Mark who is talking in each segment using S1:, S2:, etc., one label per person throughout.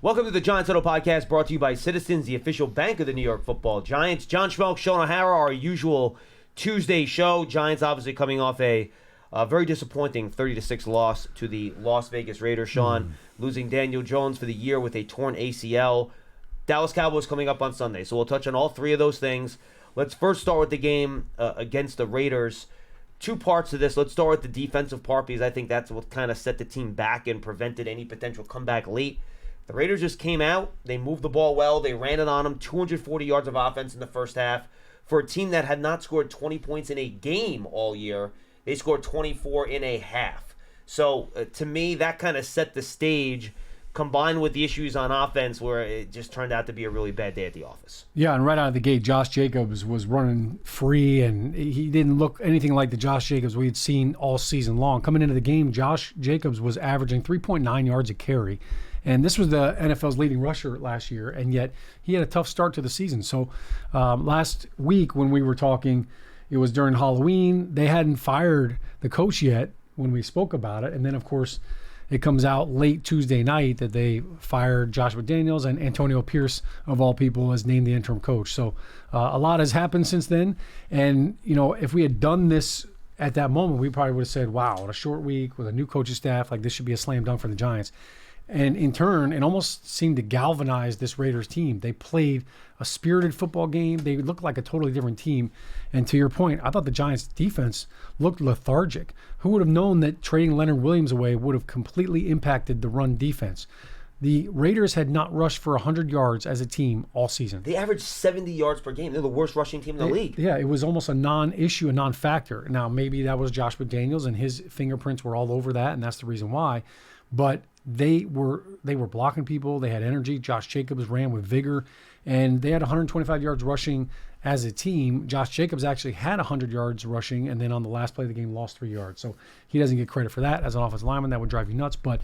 S1: Welcome to the Giants Huddle podcast, brought to you by Citizens, the official bank of the New York Football Giants. John Schmeelk, Shaun O'Hara, our usual Tuesday show. Giants obviously coming off a very disappointing 30-6 loss to the Las Vegas Raiders. Sean losing Daniel Jones for the year with a torn ACL. Dallas Cowboys coming up on Sunday, so we'll touch on all three of those things. Let's first start with the game against the Raiders. Two parts to this. Let's start with the defensive part because I think that's what kind of set the team back and prevented any potential comeback late. The Raiders just came out. They moved the ball well. They ran it on them. 240 yards of offense in the first half. For a team that had not scored 20 points in a game all year, they scored 24 in a half. So, to me, that kind of set the stage, combined with the issues on offense where it just turned out to be a really bad day at the office.
S2: Yeah, and right out of the gate, Josh Jacobs was running free, and he didn't look anything like the Josh Jacobs we had seen all season long. Coming into the game, Josh Jacobs was averaging 3.9 yards a carry. And this was the NFL's leading rusher last year, and yet he had a tough start to the season. So last week when we were talking, it was during Halloween. They hadn't fired the coach yet when we spoke about it. And then, of course, it comes out late Tuesday night that they fired Josh McDaniels, and Antonio Pierce, of all people, is named the interim coach. So a lot has happened since then. And, you know, if we had done this at that moment, we probably would have said, wow, on a short week with a new coaching staff, like this should be a slam dunk for the Giants. And in turn, it almost seemed to galvanize this Raiders team. They played a spirited football game. They looked like a totally different team. And to your point, I thought the Giants' defense looked lethargic. Who would have known that trading Leonard Williams away would have completely impacted the run defense? The Raiders had not rushed for 100 yards as a team all season.
S1: They averaged 70 yards per game. They're the worst rushing team in the league.
S2: Yeah, it was almost a non-issue, a non-factor. Now, maybe that was Josh McDaniels, and his fingerprints were all over that, and that's the reason why. But they were blocking people. They had energy. Josh Jacobs ran with vigor, and they had 125 yards rushing as a team. Josh Jacobs actually had 100 yards rushing, and then on the last play of the game lost 3 yards. So he doesn't get credit for that as an offensive lineman. That would drive you nuts. But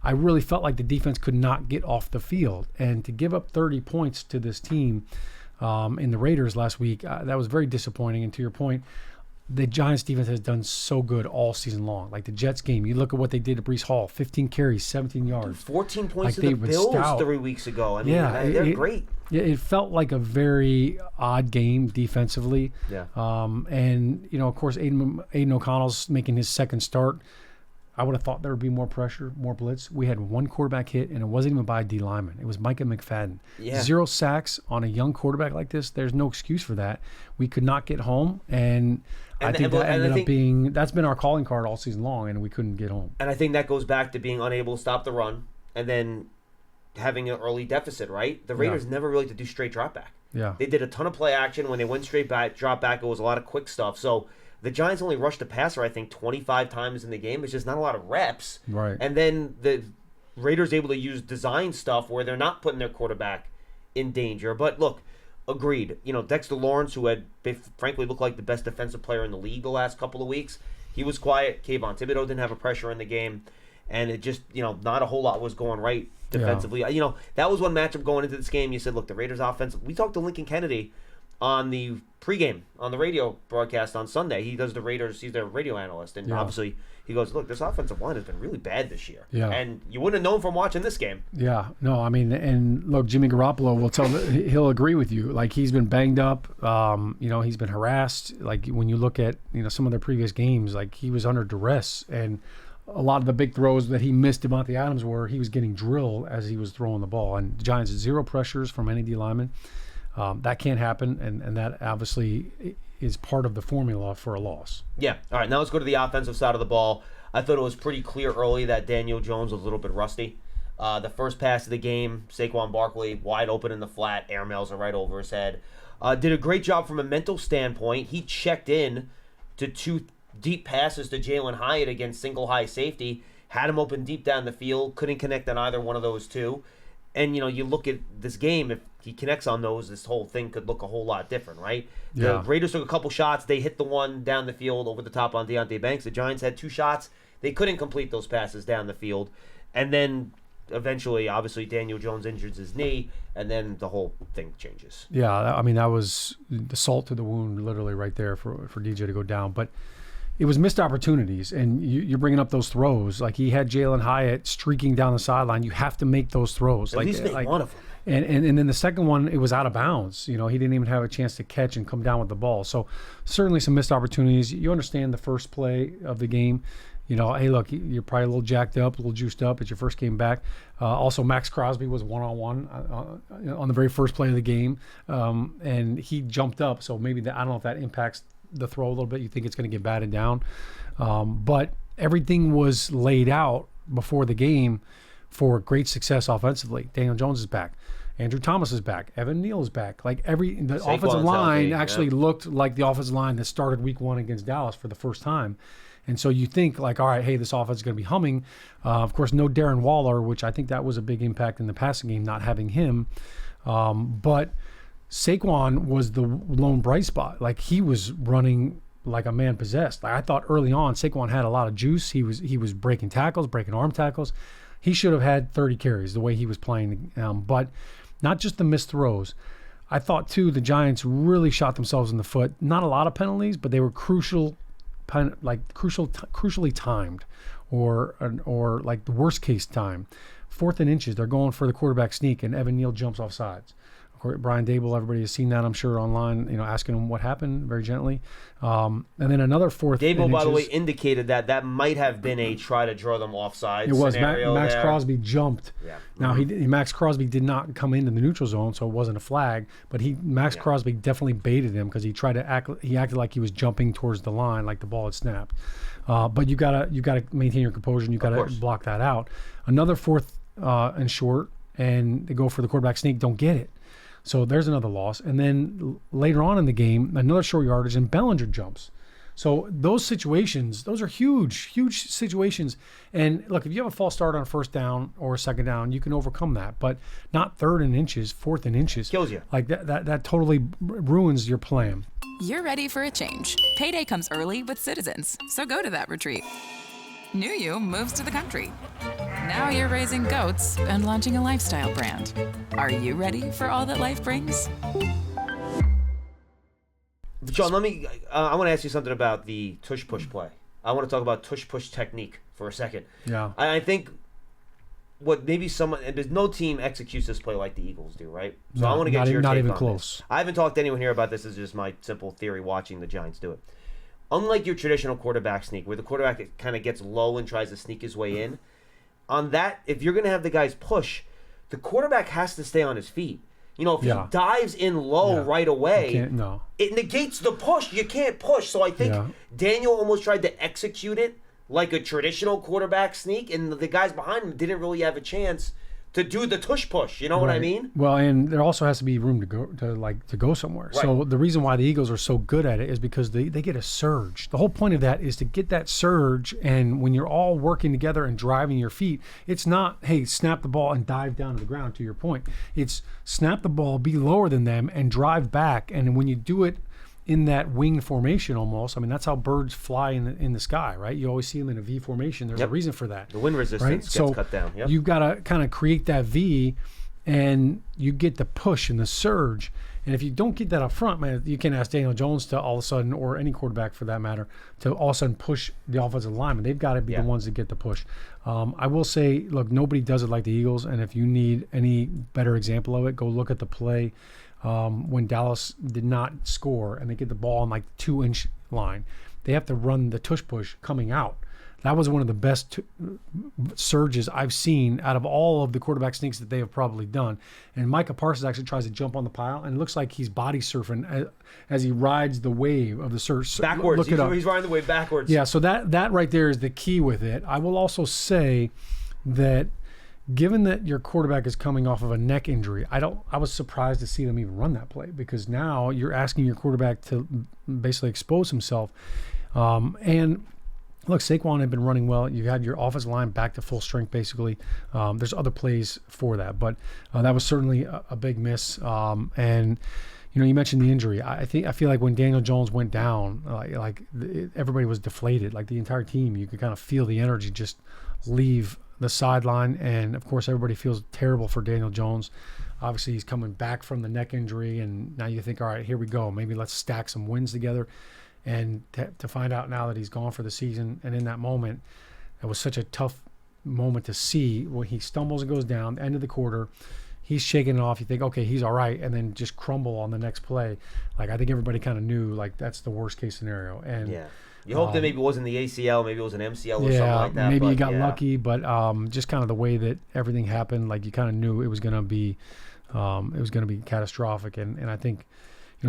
S2: I really felt like the defense could not get off the field, and to give up 30 points to this team in the Raiders last week, that was very disappointing. And to your point, the Giants defense has done so good all season long. Like the Jets game, you look at what they did to Breece Hall, 15 carries, 17 yards.
S1: 14 points to the Bills 3 weeks ago. I mean, they're great. Yeah,
S2: it felt like a very odd game defensively.
S1: Yeah.
S2: And, you know, of course, Aiden O'Connell's making his second start. I would have thought there would be more pressure, more blitz. We had one quarterback hit, and it wasn't even by a D lineman. It was Micah McFadden.
S1: Yeah.
S2: 0 sacks on a young quarterback like this. There's no excuse for that. We could not get home, and I think that ended up being – that's been our calling card all season long, and we couldn't get home.
S1: And I think that goes back to being unable to stop the run and then having an early deficit, right? The Raiders never really did do straight drop back.
S2: Yeah.
S1: They did a ton of play action. When they went straight back, drop back, it was a lot of quick stuff. So – the Giants only rushed the passer, I think, 25 times in the game. It's just not a lot of reps.
S2: Right.
S1: And then the Raiders able to use design stuff where they're not putting their quarterback in danger. But look, agreed. You know, Dexter Lawrence, who had frankly looked like the best defensive player in the league the last couple of weeks, he was quiet. Kayvon Thibodeau didn't have a pressure in the game. And it just, you know, not a whole lot was going right defensively. Yeah. You know, that was one matchup going into this game. You said, look, the Raiders offense. We talked to Lincoln Kennedy on the pregame on the radio broadcast on Sunday. He does the Raiders. He's their radio analyst, and obviously he goes, "Look, this offensive line has been really bad this year."
S2: Yeah,
S1: and you wouldn't have known from watching this game.
S2: Yeah, no, I mean, and look, Jimmy Garoppolo he'll agree with you. Like he's been banged up. You know, he's been harassed. Like when you look at some of their previous games, like he was under duress, and a lot of the big throws that he missed to Devontae Adams were he was getting drilled as he was throwing the ball. And the Giants 0 pressures from any D lineman. That can't happen, and that obviously is part of the formula for a loss.
S1: Yeah. All right, now let's go to the offensive side of the ball. I thought it was pretty clear early that Daniel Jones was a little bit rusty. The first pass of the game, Saquon Barkley, wide open in the flat, air mails it right over his head. Did a great job from a mental standpoint. He checked in to 2 deep passes to Jalen Hyatt against single high safety, had him open deep down the field, couldn't connect on either one of those two. And, you look at this game, if he connects on those, this whole thing could look a whole lot different, right?
S2: Yeah.
S1: The Raiders took a couple shots. They hit the one down the field over the top on Deonte Banks. The Giants had 2 shots. They couldn't complete those passes down the field. And then eventually, obviously, Daniel Jones injures his knee, and then the whole thing changes.
S2: Yeah, I mean, that was the salt to the wound literally right there for DJ to go down. But, it was missed opportunities, and you're bringing up those throws. Like he had Jalen Hyatt streaking down the sideline. You have to make those throws.
S1: At least make one of them.
S2: And then the second one, it was out of bounds. He didn't even have a chance to catch and come down with the ball. So certainly some missed opportunities. You understand the first play of the game. Hey, look, you're probably a little jacked up, a little juiced up. It's your first game back. Also, Max Crosby was one-on-one on the very first play of the game, and he jumped up. So maybe I don't know if that impacts the throw a little bit. You think it's going to get batted down. But everything was laid out before the game for great success offensively. Daniel Jones is back. Andrew Thomas is back. Evan Neal is back. Like the offensive line actually looked like the offensive line that started week 1 against Dallas for the first time. And so you think like, all right, hey, this offense is going to be humming. Of course, no Darren Waller, which I think that was a big impact in the passing game, not having him. But Saquon was the lone bright spot. Like he was running like a man possessed. Like I thought early on, Saquon had a lot of juice. He was breaking tackles, breaking arm tackles. He should have had 30 carries the way he was playing. But not just the missed throws. I thought too the Giants really shot themselves in the foot. Not a lot of penalties, but they were crucially timed, or like the worst case time. 4th and inches, they're going for the quarterback sneak, and Evan Neal jumps off sides. Brian Dable, everybody has seen that, I'm sure, online, asking him what happened very gently. And then another 4th
S1: Dable, by the way, indicated that might have been a try to draw them offside scenario.
S2: Max Crosby jumped. Yeah. Now, Max Crosby did not come into the neutral zone, so it wasn't a flag, but Max Crosby definitely baited him because he acted like he was jumping towards the line, like the ball had snapped. But you gotta maintain your composure, and you gotta block that out. Another 4th and short, and they go for the quarterback sneak, don't get it. So there's another loss. And then later on in the game, another short yardage, and Bellinger jumps. So those situations, those are huge, huge situations. And look, if you have a false start on a first down or a second down, you can overcome that. But not 3rd and inches, 4th and inches.
S1: Kills you.
S2: Like that totally ruins your plan.
S3: You're ready for a change. Payday comes early with Citizens, so go to that retreat. New you moves to the country. Now you're raising goats and launching a lifestyle brand. Are you ready for all that life brings?
S1: John, I want to ask you something about the tush-push play. I want to talk about tush-push technique for a second.
S2: Yeah.
S1: I think there's no team executes this play like the Eagles do, right? So I want to get your take on this. Not even close. I haven't talked to anyone here about this. This is just my simple theory watching the Giants do it. Unlike your traditional quarterback sneak, where the quarterback kind of gets low and tries to sneak his way in, on that, if you're going to have the guys push, the quarterback has to stay on his feet. If he dives in low right away, it negates the push. You can't push. So I think Daniel almost tried to execute it like a traditional quarterback sneak, and the guys behind him didn't really have a chance to do the tush push. You know what I mean?
S2: Well, and there also has to be room to go somewhere. Right. So the reason why the Eagles are so good at it is because they get a surge. The whole point of that is to get that surge, and when you're all working together and driving your feet, it's not, hey, snap the ball and dive down to the ground, to your point. It's snap the ball, be lower than them, and drive back. And when you do it in that wing formation almost, I mean, that's how birds fly in the sky, right? You always see them in a V formation. There's a reason for that.
S1: The wind resistance gets cut down. Yep.
S2: You've got to kind of create that V, and you get the push and the surge. And if you don't get that up front, man, you can ask Daniel Jones to all of a sudden, or any quarterback for that matter, to all of a sudden push the offensive lineman. They've got to be the ones that get the push. I will say, look, nobody does it like the Eagles, and if you need any better example of it, go look at the play when Dallas did not score and they get the ball on like the 2-inch line. They have to run the tush push coming out. That was one of the best surges I've seen out of all of the quarterback sneaks that they have probably done. And Micah Parsons actually tries to jump on the pile, and it looks like he's body surfing as he rides the wave of the surge.
S1: Backwards.
S2: Look it up.
S1: He's riding the wave backwards.
S2: Yeah, so that right there is the key with it. I will also say that given that your quarterback is coming off of a neck injury, I was surprised to see them even run that play, because now you're asking your quarterback to basically expose himself. And look, Saquon had been running well. You had your offensive line back to full strength, basically. There's other plays for that, but that was certainly a big miss. And you mentioned the injury. I feel like when Daniel Jones went down, everybody was deflated. Like the entire team, you could kind of feel the energy just leave the sideline. And of course, everybody feels terrible for Daniel Jones. Obviously, he's coming back from the neck injury, and now you think, all right, here we go. Maybe let's stack some wins together. And to find out now that he's gone for the season, and in that moment, it was such a tough moment to see when he stumbles and goes down, end of the quarter. He's shaking it off. You think, okay, he's all right, and then just crumble on the next play. Like, I think everybody kind of knew, like, that's the worst case scenario. And
S1: yeah, you hope that maybe it wasn't the ACL, maybe it was an MCL or something like that.
S2: Maybe he got lucky, but just kind of the way that everything happened, like, you kind of knew it was going to be catastrophic. And I think,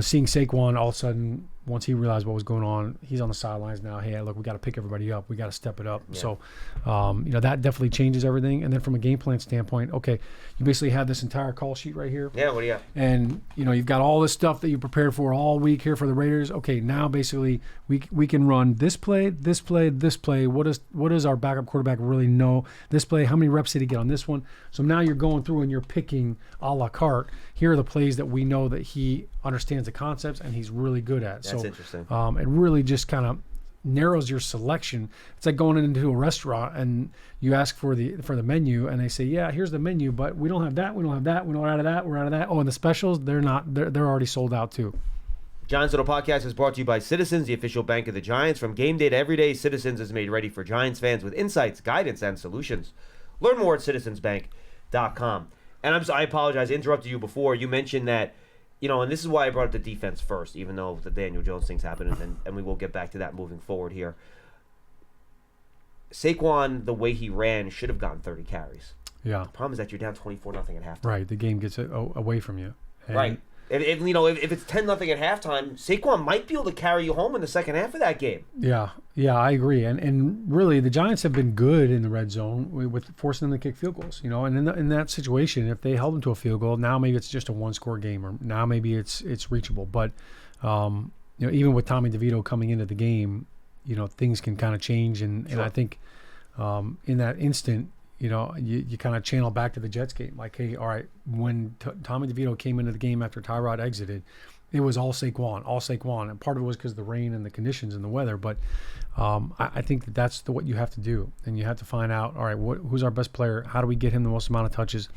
S2: seeing Saquon all of a sudden, once he realized what was going on, he's on the sidelines now. Hey, look, we got to pick everybody up. We got to step it up. Yeah. So, that definitely changes everything. And then from a game plan standpoint, okay, you basically have this entire call sheet right here.
S1: Yeah, what do you have?
S2: And, you've got all this stuff that you prepared for all week here for the Raiders. Okay, now basically we can run this play, this play, this play. What does our backup quarterback really know? This play, how many reps did he get on this one? So now you're going through and you're picking a la carte. Here are the plays that we know that he understands the concepts and he's really good at.
S1: That's interesting.
S2: It really just kind of narrows your selection. It's like going into a restaurant and you ask for the menu and they say, yeah, here's the menu, but we don't have that, we don't have that, we're out of that, we're out of that. Oh, and the specials, they're already sold out too.
S1: Giants Huddle Podcast is brought to you by Citizens, the official bank of the Giants. From game day to every day, Citizens is made ready for Giants fans with insights, guidance, and solutions. Learn more at citizensbank.com. And I apologize, I interrupted you before. You mentioned that, and this is why I brought up the defense first, even though the Daniel Jones things happened, and we will get back to that moving forward here. Saquon, the way he ran, should have gotten 30 carries.
S2: Yeah.
S1: The problem is that you're down 24-0 at halftime.
S2: Right. The game gets away from you. And
S1: right. If it's 10-0 at halftime, Saquon might be able to carry you home in the second half of that game.
S2: Yeah, I agree. And really, the Giants have been good in the red zone with forcing them to kick field goals. And in that situation, if they held them to a field goal, now maybe it's just a one-score game, or now maybe it's reachable. But even with Tommy DeVito coming into the game, things can kind of change. And I think in that instant, you kind of channel back to the Jets game. Like, hey, all right, when Tommy DeVito came into the game after Tyrod exited, it was all Saquon. And part of it was because of the rain and the conditions and the weather. But I think that's what you have to do. And you have to find out, all right, who's our best player? How do we get him the most amount of touches?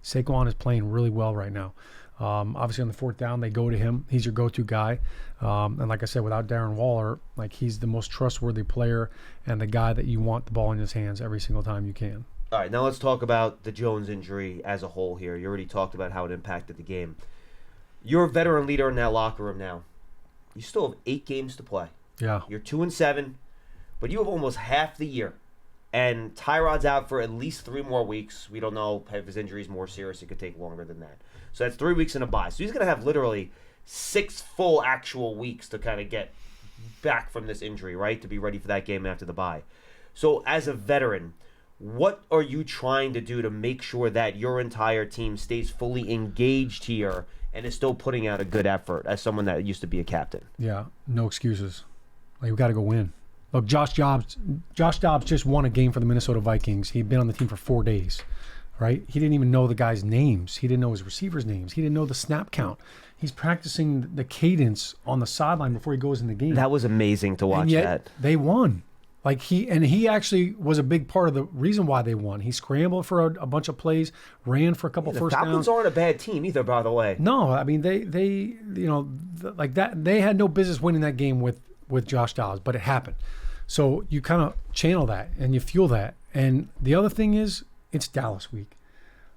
S2: Saquon is playing really well right now. Obviously, on the fourth down, they go to him. He's your go-to guy. And like I said, without Darren Waller, like, he's the most trustworthy player and the guy that you want the ball in his hands every single time you can.
S1: All right, now let's talk about the Jones injury as a whole here. You already talked about how it impacted the game. You're a veteran leader in that locker room now. You still have 8 games to play.
S2: Yeah.
S1: You're 2-7, but you have almost half the year. And Tyrod's out for at least 3 more weeks. We don't know if his injury is more serious. It could take longer than that. So that's 3 weeks in a bye. So he's going to have literally 6 full actual weeks to kind of get back from this injury, right, to be ready for that game after the bye. So as a veteran, what are you trying to do to make sure that your entire team stays fully engaged here and is still putting out a good effort as someone that used to be a captain?
S2: Yeah, no excuses. Like, we got to go win. Look, Josh Dobbs just won a game for the Minnesota Vikings. He'd been on the team for 4 days, right? He didn't even know the guys' names. He didn't know his receivers' names. He didn't know the snap count. He's practicing the cadence on the sideline before he goes in the game.
S1: That was amazing to watch.
S2: And yet,
S1: that.
S2: They won. Like, he actually was a big part of the reason why they won. He scrambled for a bunch of plays, ran for a couple first downs.
S1: The Falcons aren't a bad team either, by the way.
S2: No, I mean they like that. They had no business winning that game with Josh Dobbs, but it happened. So you kind of channel that and you fuel that. And the other thing is, it's Dallas week.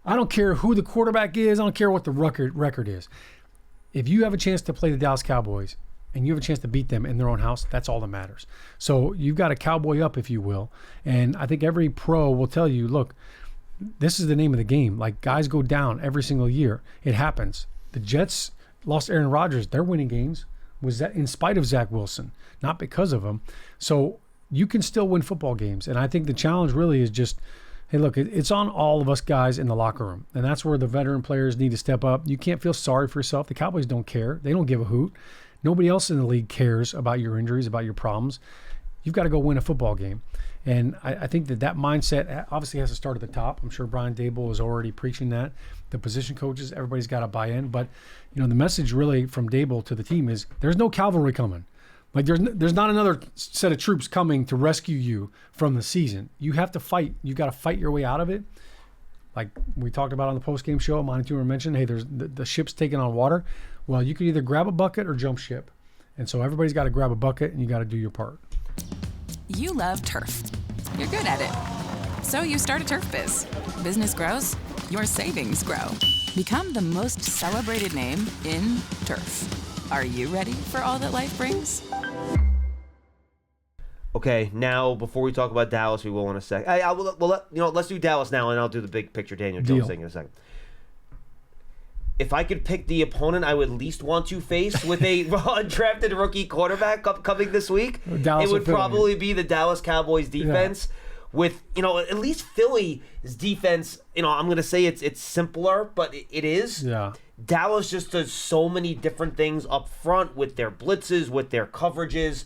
S2: I don't care who the quarterback is. I don't care what the record is. If you have a chance to play the Dallas Cowboys and you have a chance to beat them in their own house, that's all that matters. So you've got a cowboy up, if you will. And I think every pro will tell you, look, this is the name of the game. Like, guys go down every single year. It happens. The Jets lost Aaron Rodgers. They're winning games. Was that in spite of Zach Wilson, not because of him. So you can still win football games. And I think the challenge really is just, hey, look, it's on all of us guys in the locker room. And that's where the veteran players need to step up. You can't feel sorry for yourself. The Cowboys don't care. They don't give a hoot. Nobody else in the league cares about your injuries, about your problems. You've got to go win a football game. And I think that mindset obviously has to start at the top. I'm sure Brian Daboll is already preaching that. The position coaches, everybody's got to buy in. But, the message really from Daboll to the team is there's no cavalry coming. Like, there's not another set of troops coming to rescue you from the season. You have to fight. You've got to fight your way out of it. Like we talked about on the post-game show, Monty Toomer mentioned, hey, there's the ship's taking on water. Well, you could either grab a bucket or jump ship. And so everybody's got to grab a bucket, and you got to do your part.
S3: You love turf. You're good at it. So you start a turf biz. Business grows, your savings grow. Become the most celebrated name in turf. Are you ready for all that life brings?
S1: Okay, now before we talk about Dallas, we will in a second. Let's do Dallas now, and I'll do the big picture Daniel Jones thing in a second. If I could pick the opponent I would least want to face with a undrafted rookie quarterback coming this week,
S2: Dallas
S1: it would probably be the Dallas Cowboys defense. Yeah. With, at least Philly's defense, I'm going to say it's simpler, but it is.
S2: Yeah.
S1: Dallas just does so many different things up front with their blitzes, with their coverages.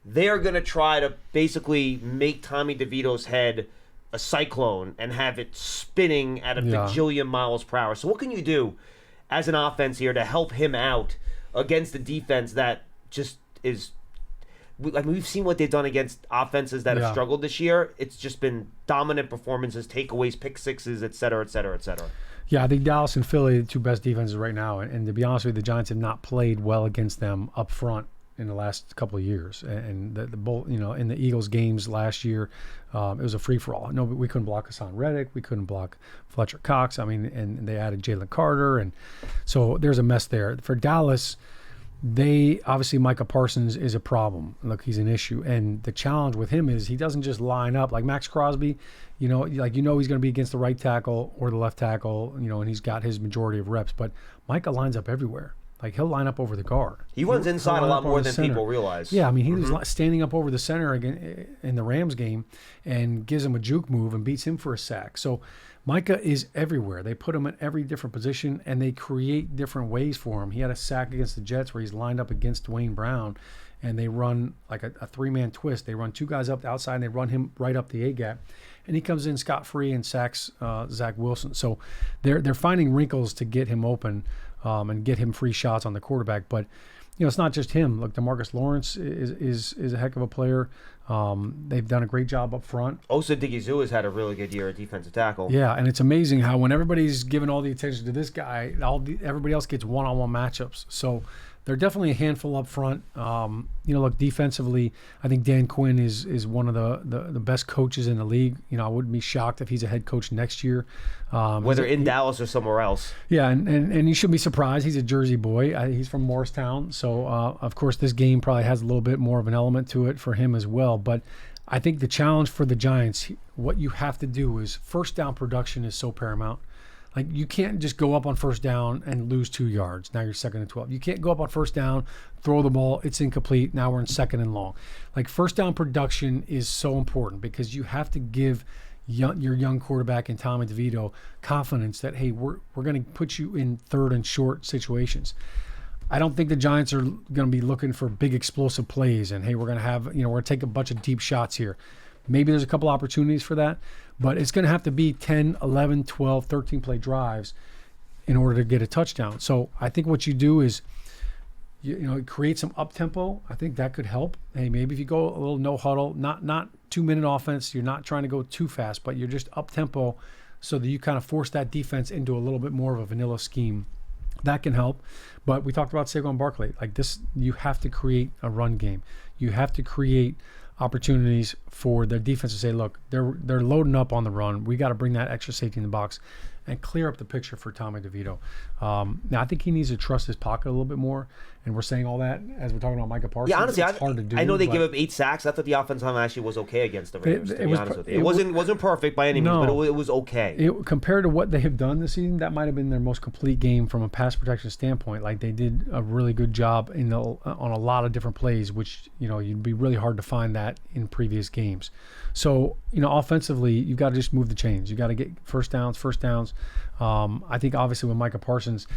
S1: They're going to try to basically make Tommy DeVito's head a cyclone and have it spinning at a bajillion miles per hour. So what can you do as an offense here to help him out against a defense that just is... we've seen what they've done against offenses that have struggled this year. It's just been dominant performances, takeaways, pick sixes, et cetera, et cetera, et cetera.
S2: Yeah, I think Dallas and Philly are the two best defenses right now. And to be honest with you, the Giants have not played well against them up front in the last couple of years. And the both, in the Eagles games last year, it was a free-for-all. No, we couldn't block Hassan Reddick. We couldn't block Fletcher Cox. And they added Jalen Carter. And so there's a mess there. For Dallas... obviously Micah Parsons is a problem. Look, he's an issue. And the challenge with him is he doesn't just line up like Max Crosby, he's going to be against the right tackle or the left tackle, and he's got his majority of reps. But Micah lines up everywhere. Like, he'll line up over the guard.
S1: He runs inside a lot more than people realize.
S2: Yeah, he was standing up over the center again in the Rams game and gives him a juke move and beats him for a sack. So Micah is everywhere. They put him in every different position, and they create different ways for him. He had a sack against the Jets where he's lined up against Dwayne Brown, and they run like a three-man twist. They run two guys up the outside, and they run him right up the A-gap. And he comes in scot-free and sacks Zach Wilson. So they're finding wrinkles to get him open and get him free shots on the quarterback. But it's not just him. Look, DeMarcus Lawrence is a heck of a player. They've done a great job up front.
S1: Osa Digizua has had a really good year at defensive tackle.
S2: Yeah, and it's amazing how when everybody's giving all the attention to this guy, everybody else gets one-on-one matchups. So they're definitely a handful up front. Look, defensively, I think Dan Quinn is one of the best coaches in the league. I wouldn't be shocked if he's a head coach next year.
S1: Whether in Dallas or somewhere else.
S2: Yeah, and you shouldn't be surprised. He's a Jersey boy. He's from Morristown. So, of course, this game probably has a little bit more of an element to it for him as well. But I think the challenge for the Giants, what you have to do is first down production is so paramount. Like, you can't just go up on first down and lose 2 yards. Now you're 2nd and 12. You can't go up on first down, throw the ball, it's incomplete. Now we're in 2nd and long. Like, first down production is so important because you have to give your young quarterback and Tommy DeVito confidence that, hey, we're going to put you in 3rd and short situations. I don't think the Giants are going to be looking for big explosive plays and, hey, we're going to have, we're going to take a bunch of deep shots here. Maybe there's a couple opportunities for that, but it's going to have to be 10, 11, 12, 13 play drives in order to get a touchdown. So I think what you do is, create some up tempo. I think that could help. Hey, maybe if you go a little no huddle, not 2-minute offense, you're not trying to go too fast, but you're just up tempo so that you kind of force that defense into a little bit more of a vanilla scheme. That can help. But we talked about Saquon Barkley. Like this, you have to create a run game. You have to create opportunities for the defense to say, look, they're loading up on the run. We got to bring that extra safety in the box and clear up the picture for Tommy DeVito. Now, I think he needs to trust his pocket a little bit more, and we're saying all that as we're talking about Micah Parsons.
S1: Yeah, honestly,
S2: it's hard to do.
S1: I know they give up 8 sacks. I thought the offensive line actually was okay against the Raiders, to be honest with you. It wasn't perfect by any means, but it was okay.
S2: Compared to what they have done this season, that might have been their most complete game from a pass protection standpoint. Like, they did a really good job on a lot of different plays, which, you'd be really hard to find that in previous games. So, offensively, you've got to just move the chains. You got to get first downs. I think obviously with Micah Parsons,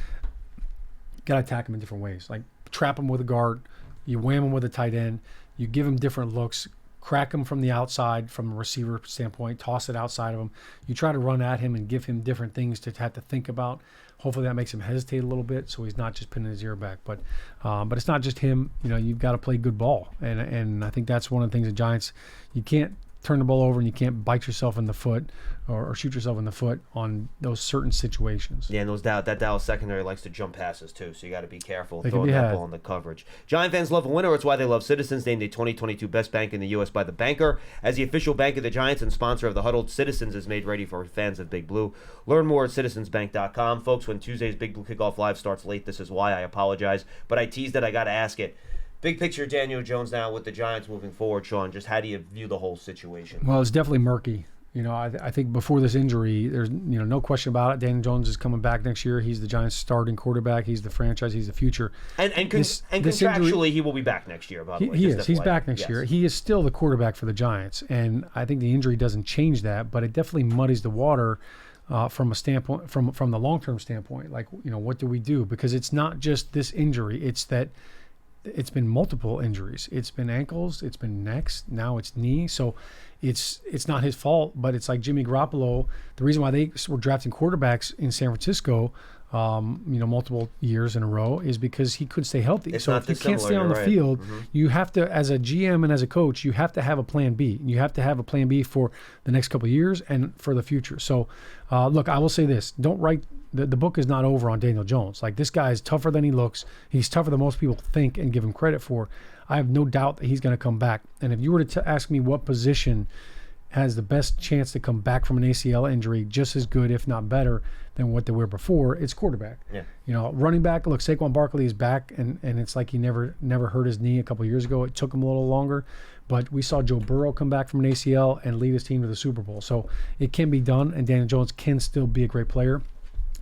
S2: you got to attack him in different ways. Like, trap him with a guard, you wham him with a tight end, you give him different looks, crack him from the outside from a receiver standpoint, toss it outside of him. You try to run at him and give him different things to have to think about. Hopefully that makes him hesitate a little bit so he's not just pinning his ear back. But it's not just him. You've got to play good ball. And I think that's one of the things the Giants, you can't turn the ball over and you can't bite yourself in the foot or shoot yourself in the foot on those certain situations.
S1: Yeah, and that Dallas secondary likes to jump passes too, so you got to be careful
S2: They can
S1: throwing
S2: be
S1: that
S2: had.
S1: ball in the coverage. Giant fans love a winner. It's why they love Citizens, named the 2022 best bank in the U.S. by The Banker. As the official bank of the Giants and sponsor of the Huddle, Citizens is made ready for fans of Big Blue. Learn more at citizensbank.com. Folks, when Tuesday's Big Blue Kickoff Live starts late, this is why. I apologize, but I teased it. I got to ask it. Big picture, Daniel Jones now with the Giants moving forward, Sean. Just how do you view the whole situation?
S2: Well, it's definitely murky. I think before this injury, there's no question about it. Daniel Jones is coming back next year. He's the Giants' starting quarterback. He's the franchise. He's the future.
S1: And contractually, injury, he will be back next year. By the way,
S2: he is. He's back next year. He is still the quarterback for the Giants, and I think the injury doesn't change that, but it definitely muddies the water from a standpoint, from the long-term standpoint. Like, what do we do? Because it's not just this injury. It's that. It's been multiple injuries. It's been ankles. It's been necks. Now it's knee. So it's not his fault. But it's like Jimmy Garoppolo. The reason why they were drafting quarterbacks in San Francisco, multiple years in a row, is because he couldn't stay healthy. So if you can't stay on the field, you have to, as a GM and as a coach, you have to have a plan B. You have to have a plan B for the next couple of years and for the future. So, look, I will say this: don't write. The book is not over on Daniel Jones. Like, this guy is tougher than he looks. He's tougher than most people think and give him credit for. I have no doubt that he's going to come back. And if you were to ask me what position has the best chance to come back from an ACL injury just as good, if not better, than what they were before, it's quarterback. Yeah. Running back, look, Saquon Barkley is back, and it's like he never hurt his knee a couple of years ago. It took him a little longer. But we saw Joe Burrow come back from an ACL and lead his team to the Super Bowl. So it can be done, and Daniel Jones can still be a great player.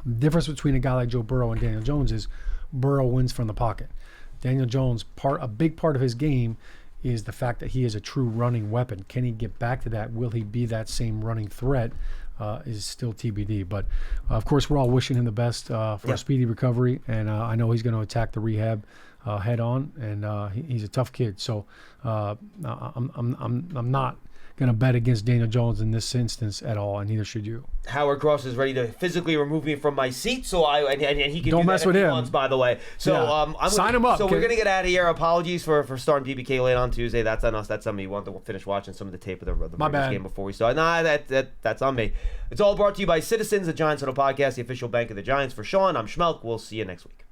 S2: The difference between a guy like Joe Burrow and Daniel Jones is Burrow wins from the pocket. Daniel Jones, a big part of his game is the fact that he is a true running weapon. Can he get back to that? Will he be that same running threat? Is still TBD. But, of course, we're all wishing him the best for a speedy recovery. And I know he's going to attack the rehab head on. And he's a tough kid. So I'm not going to bet against Daniel Jones in this instance at all, and neither should you.
S1: Howard Cross is ready to physically remove me from my seat, so and he can
S2: Don't
S1: do
S2: mess
S1: that
S2: with
S1: if he
S2: him.
S1: wants, by the way. So
S2: Yeah. Sign him up.
S1: So we're gonna get out of here. Apologies for starting BBK late on Tuesday. That's on us. That's on me. You want to finish watching some of the tape of the Raiders game before we start? Nah, that's on me. It's all brought to you by Citizens, the Giants Huddle podcast, the official bank of the Giants. For Sean, I'm Schmeelk. We'll see you next week.